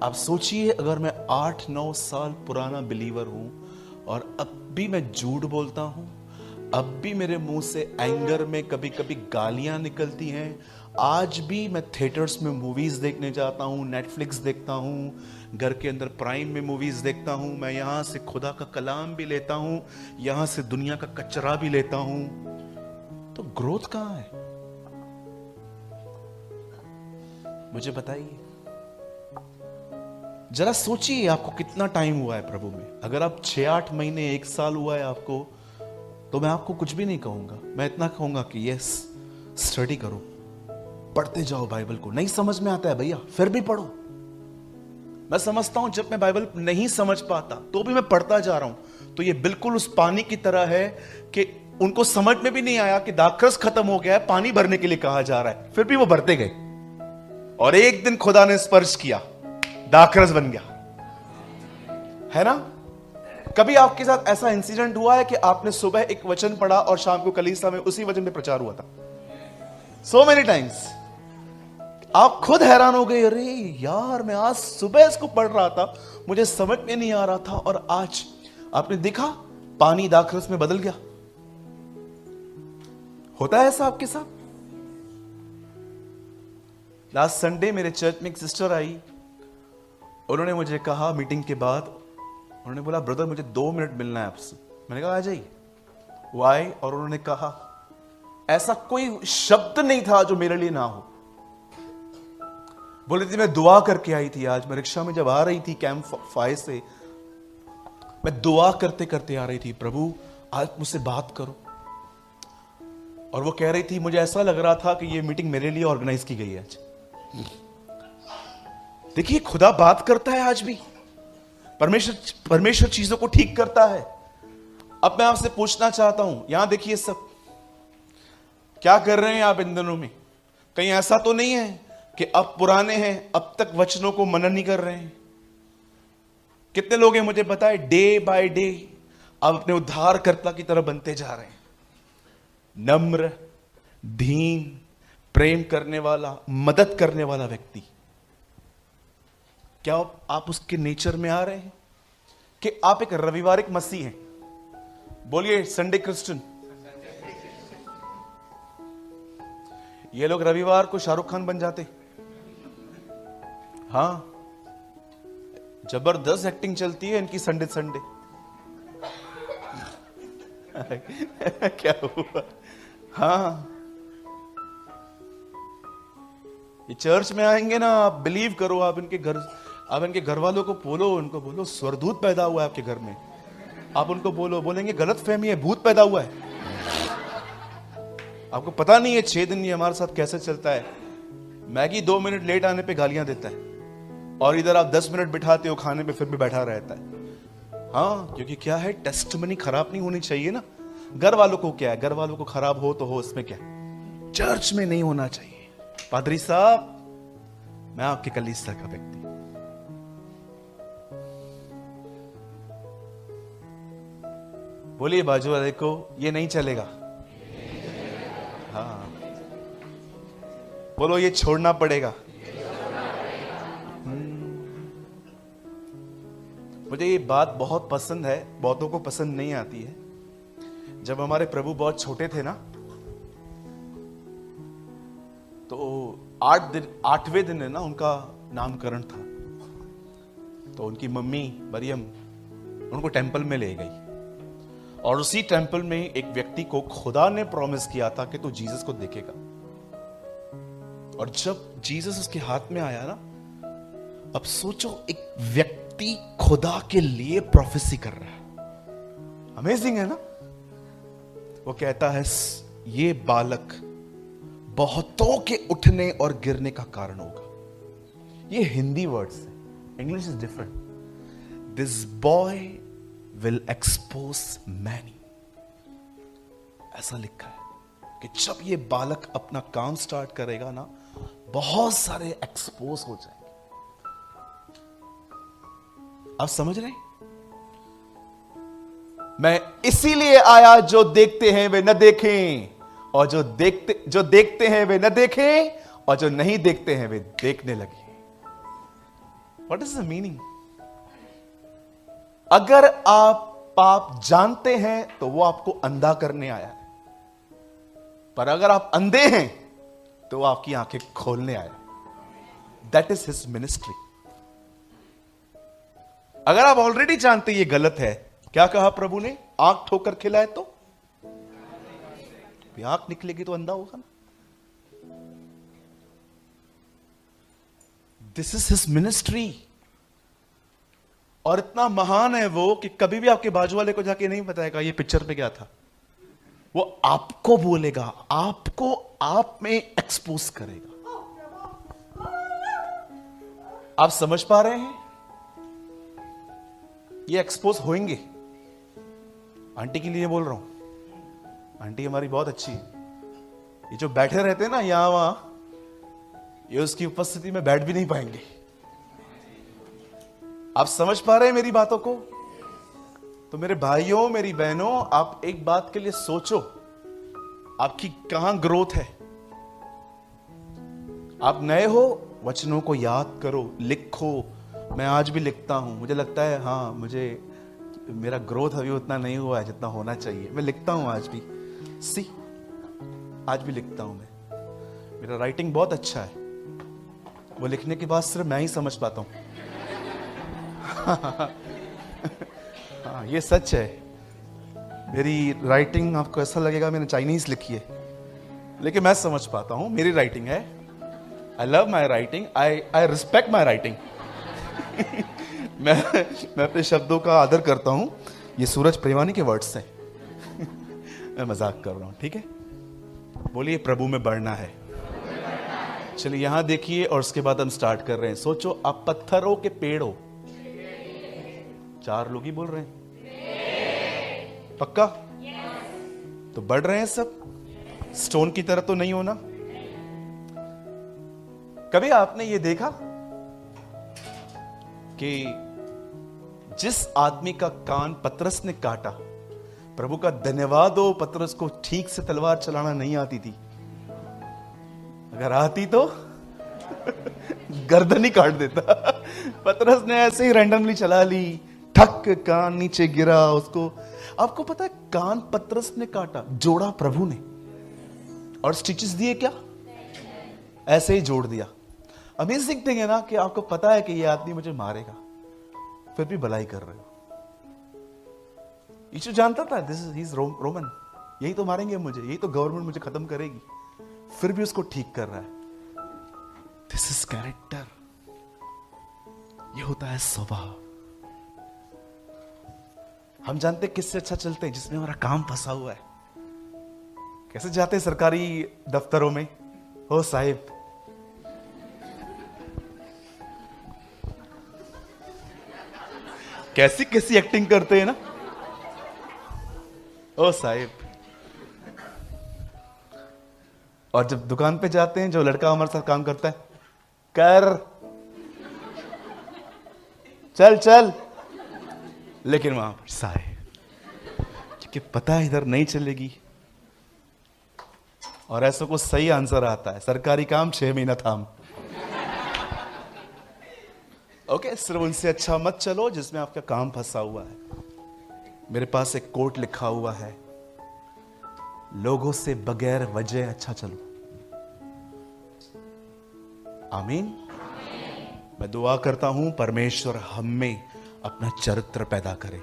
आप सोचिए, अगर मैं 8-9 साल पुराना बिलीवर हूं और अब भी मैं झूठ बोलता हूं, अब भी मेरे मुंह से एंगर में कभी कभी गालियां निकलती हैं, आज भी मैं थिएटर्स में मूवीज देखने जाता हूं, नेटफ्लिक्स देखता हूं, घर के अंदर प्राइम में मूवीज देखता हूं, मैं यहां से खुदा का कलाम भी लेता हूं, यहां से दुनिया का कचरा भी लेता हूं, तो ग्रोथ कहां है? मुझे बताइए। जरा सोचिए, आपको कितना टाइम हुआ है प्रभु में। अगर आप 6-8 महीने 1 साल हुआ है आपको, तो मैं आपको कुछ भी नहीं कहूंगा। मैं इतना कहूंगा कि यस, स्टडी करो, पढ़ते जाओ बाइबल को। नहीं समझ में आता है भैया, फिर भी पढ़ो। मैं समझता हूं जब मैं बाइबल नहीं समझ पाता तो भी मैं पढ़ता जा रहा हूं। तो ये बिल्कुल उस पानी की तरह है कि उनको समझ में भी नहीं आया कि दाखरस खत्म हो गया है, पानी भरने के लिए कहा जा रहा है, फिर भी वो भरते गए और एक दिन खुदा ने स्पर्श किया, दाखरस बन गया। है ना? कभी आपके साथ ऐसा इंसिडेंट हुआ है कि आपने सुबह एक वचन पढ़ा और शाम को कलीसिया में उसी वचन पे प्रचार हुआ था? सो मेनी टाइम्स आप खुद हैरान हो गए, अरे यार मैं आज सुबह इसको पढ़ रहा था, मुझे समझ में नहीं आ रहा था, और आज आपने देखा पानी दाखरस में बदल गया। होता है ऐसा आपके साथ? लास्ट संडे मेरे चर्च में एक सिस्टर आई, उन्होंने मुझे कहा मीटिंग के बाद, उन्होंने बोला ब्रदर मुझे 2 मिनट मिलना है आपसे। मैंने कहा आ जाइए। वो आए और उन्होंने कहा, ऐसा कोई शब्द नहीं था जो मेरे लिए ना हो। बोले थी मैं दुआ करके आई थी आज, मैं रिक्शा में जब आ रही थी कैंप फायर से, मैं दुआ करते करते आ रही थी, प्रभु आज मुझसे बात करो। और वो कह रही थी मुझे ऐसा लग रहा था कि ये मीटिंग मेरे लिए ऑर्गेनाइज की गई है आज। देखिए खुदा बात करता है आज भी, परमेश्वर चीजों को ठीक करता है। अब मैं आपसे पूछना चाहता हूं, यहां देखिए सब क्या कर रहे हैं आप इन दिनों में? कहीं ऐसा तो नहीं है कि अब पुराने हैं, अब तक वचनों को मनन नहीं कर रहे हैं? कितने लोग हैं मुझे बताए, डे बाय डे अब अपने उद्धारकर्ता की तरह बनते जा रहे हैं। नम्र, दीन, प्रेम करने वाला, मदद करने वाला व्यक्ति। क्या आप उसके नेचर में आ रहे हैं कि आप एक रविवारिक मसीह हैं? बोलिए संडे क्रिश्चियन। ये लोग रविवार को शाहरुख खान बन जाते। हां, जबरदस्त एक्टिंग चलती है इनकी संडे संडे। क्या हुआ? हाँ, ये चर्च में आएंगे ना, आप बिलीव करो, आप इनके घर वालों को बोलो, उनको बोलो स्वर्गदूत पैदा हुआ है आपके घर में। आप उनको बोलेंगे गलत फहमी है, भूत पैदा हुआ है। आपको पता नहीं है 6 दिन ये हमारे साथ कैसे चलता है। मैगी 2 मिनट लेट आने पे गालियां देता है, और इधर आप 10 मिनट बिठाते हो खाने पे, फिर भी बैठा रहता है। हाँ, क्योंकि क्या है, टेस्टमनी खराब नहीं होनी चाहिए ना। घर वालों को क्या है, घर वालों को खराब हो तो हो, इसमें क्या, चर्च में नहीं होना चाहिए। पादरी साहब, मैं आपके कलीसिया का व्यक्ति, बोलिए बाजू वाले को, ये नहीं चलेगा। हाँ, बोलो ये छोड़ना पड़ेगा। मुझे ये बात बहुत पसंद है, बहुतों को पसंद नहीं आती है। जब हमारे प्रभु बहुत छोटे थे ना, तो 8वें दिन है ना उनका नामकरण था। तो उनकी मम्मी मरियम उनको टेंपल में ले गई, और उसी टेंपल में एक व्यक्ति को खुदा ने प्रॉमिस किया था कि तू जीसस को देखेगा। और जब जीसस उसके हाथ में आया ना, अब सोचो एक व्यक्ति खुदा के लिए प्रोफेसी कर रहा है। अमेजिंग है ना? वो कहता है ये बालक बहुतों के उठने और गिरने का कारण होगा। ये हिंदी वर्ड्स है, English is different. This boy will expose many, ऐसा लिखा है कि जब ये बालक अपना काम स्टार्ट करेगा ना, बहुत सारे एक्सपोज हो जाएंगे। आप समझ रहे हैं? मैं इसीलिए आया, जो देखते हैं वे न देखें, और जो देखते हैं वे न देखें, और जो नहीं देखते हैं वे देखने लगे। What is the meaning? अगर आप पाप जानते हैं तो वो आपको अंधा करने आया है, पर अगर आप अंधे हैं तो वो आपकी आंखें खोलने आया है। That is his ministry. अगर आप ऑलरेडी जानते ये गलत है, क्या कहा प्रभु ने? आंख ठोकर खिलाए तो आंख निकलेगी तो अंधा होगा ना। This is his ministry. और इतना महान है वो कि कभी भी आपके बाजू वाले को जाके नहीं बताएगा ये पिक्चर पे क्या था। वो आपको बोलेगा, आपको आप में एक्सपोज करेगा। आप समझ पा रहे हैं? ये एक्सपोज होंगे। आंटी के लिए बोल रहा हूं। आंटी हमारी बहुत अच्छी है। ये जो बैठे रहते हैं ना यहां वहां, ये उसकी उपस्थिति में बैठ भी नहीं पाएंगे। आप समझ पा रहे हैं मेरी बातों को? तो मेरे भाइयों, मेरी बहनों, आप एक बात के लिए सोचो, आपकी कहां ग्रोथ है। आप नए हो, वचनों को याद करो, लिखो। मैं आज भी लिखता हूं। मुझे लगता है मेरा ग्रोथ अभी उतना नहीं हुआ है जितना होना चाहिए। मैं लिखता हूं आज भी। आज भी लिखता हूं मैं। मेरा राइटिंग बहुत अच्छा है। वो लिखने के बाद सिर्फ मैं ही समझ पाता हूं। हाँ, ये सच है। मेरी राइटिंग आपको ऐसा लगेगा मैंने चाइनीज लिखी है, लेकिन मैं समझ पाता हूं मेरी राइटिंग है। I love my writing, I respect my writing. मैं अपने शब्दों का आदर करता हूं। ये सूरज प्रेमानी के वर्ड्स हैं। मैं मजाक कर रहा हूं, ठीक है? बोलिए प्रभु में बढ़ना है। चलिए यहां देखिए और उसके बाद हम स्टार्ट कर रहे हैं। सोचो, आप पत्थरों के पेड़ हो। 4 लोग ही बोल रहे हैं। पक्का? तो बढ़ रहे हैं सब। स्टोन की तरह तो नहीं होना। कभी आपने ये देखा कि जिस आदमी का कान पतरस ने काटा, प्रभु का धन्यवाद हो, पतरस को ठीक से तलवार चलाना नहीं आती थी। अगर आती तो गर्दन ही काट देता। पतरस ने ऐसे ही रैंडमली चला ली, ठक कान नीचे गिरा उसको। आपको पता है कान पतरस ने काटा, जोड़ा प्रभु ने। और स्टिचेस दिए क्या? ऐसे ही जोड़ दिया। अमेजिंग थिंग है ना कि आपको पता है कि ये आदमी मुझे मारेगा, फिर भी भलाई कर रहे हो। यीशु जानता था दिस इज रोमन, यही तो मारेंगे मुझे, यही तो गवर्नमेंट मुझे खत्म करेगी, फिर भी उसको ठीक कर रहा है। This is character. ये होता है स्वभाव। हम जानते किससे अच्छा चलते हैं? जिसमें हमारा काम फंसा हुआ है। कैसे जाते हैं सरकारी दफ्तरों में? हो साहिब, कैसी कैसी एक्टिंग करते हैं ना। ओ साहिब। और जब दुकान पे जाते हैं, जो लड़का हमारे साथ काम करता है, कर चल चल, लेकिन वहां पर साहिब, क्योंकि पता है इधर नहीं चलेगी। और ऐसा को सही आंसर आता है, सरकारी काम 6 महीना थाम। ओके, सिर्फ उनसे अच्छा मत चलो जिसमें आपका काम फंसा हुआ है। मेरे पास एक कोट लिखा हुआ है, लोगों से बगैर वजह अच्छा चलो। आमीन। मैं दुआ करता हूं परमेश्वर हम में अपना चरित्र पैदा करे।